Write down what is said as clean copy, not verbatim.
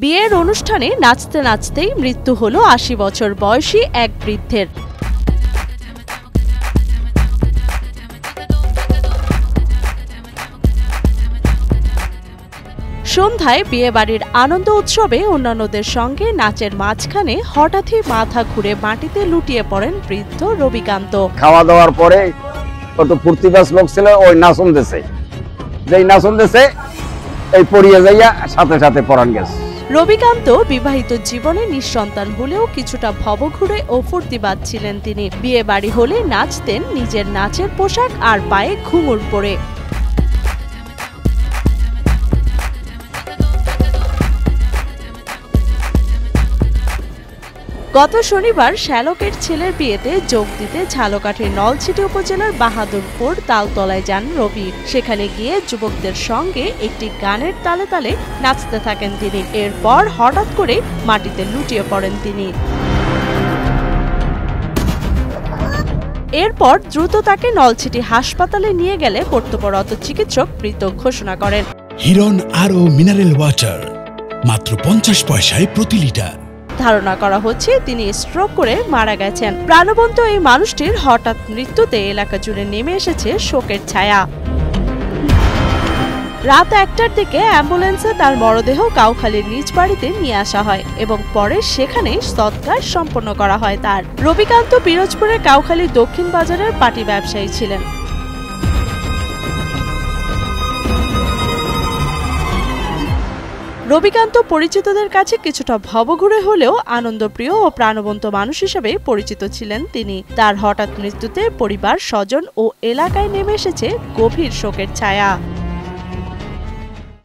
বিয়ের অনুষ্ঠানে নাচতে নাচতেই মৃত্যু হলো ৮০ বছর বয়সী এক বৃদ্ধের। সন্ধ্যায় বিয়েবাড়ির আনন্দ উৎসবে অন্যান্যদের সঙ্গে নাচের মাঝখানে হঠাৎই মাথা ঘুরে মাটিতে লুটিয়ে পড়েন বৃদ্ধ রবিকান্ত। খাওয়া দাওয়ার পরে কত ফুর্তিবাজ লোক ছিল, ওই নাচন দেশে যেই নাচন দেশে এই পড়িয়ে যাইয়া সাথে সাথে পরাণ গেছে। রবিকান্ত বিবাহিত জীবনে নিঃসন্তান হলেও কিছুটা ভবঘুরে ও ফুর্তিবাজ ছিলেন তিনি। বিয়ে বাড়ি হলে নাচতেন নিজের নাচের পোশাক আর পায়ে ঘুঙুর পরে। গত শনিবার শ্যালকের ছেলের বিয়েতে যোগ দিতে ঝালকাঠির নলছিটি উপজেলার বাহাদুরপুর তালতলায় যান রবি। সেখানে গিয়ে যুবকদের সঙ্গে একটি গানের তালে তালে নাচতে থাকেন তিনি। এরপর হঠাৎ করে মাটিতে লুটিয়ে পড়েন তিনি। এরপর দ্রুত তাকে নলছিটি হাসপাতালে নিয়ে গেলে কর্তব্যরত চিকিৎসক মৃত ঘোষণা করেন। হিরন আরও মিনারেল ওয়াটার মাত্র 50 পয়সায় প্রতি লিটার। ধারণা করা হচ্ছে তিনি স্ট্রোক করে মারা গেছেন। প্রাণবন্ত এই মানুষটির হঠাৎ মৃত্যুতে এলাকা জুড়ে নেমে এসেছে শোকের ছায়া। রাত ১টার দিকে অ্যাম্বুলেন্সে তার মরদেহ কাউখালীর নিজ বাড়িতে নিয়ে আসা হয় এবং পরে সেখানে সৎকার সম্পন্ন করা হয় তার। রবিকান্ত পিরোজপুরের কাউখালী দক্ষিণ বাজারের পাটি ব্যবসায়ী ছিলেন। রবিকান্ত পরিচিতদের কাছে কিছুটা ভবঘুরে হলেও আনন্দপ্রিয় ও প্রাণবন্ত মানুষ হিসেবে পরিচিত ছিলেন তিনি। তার হঠাৎ মৃত্যুতে পরিবার, স্বজন ও এলাকায় নেমে এসেছে গভীর শোকের ছায়া।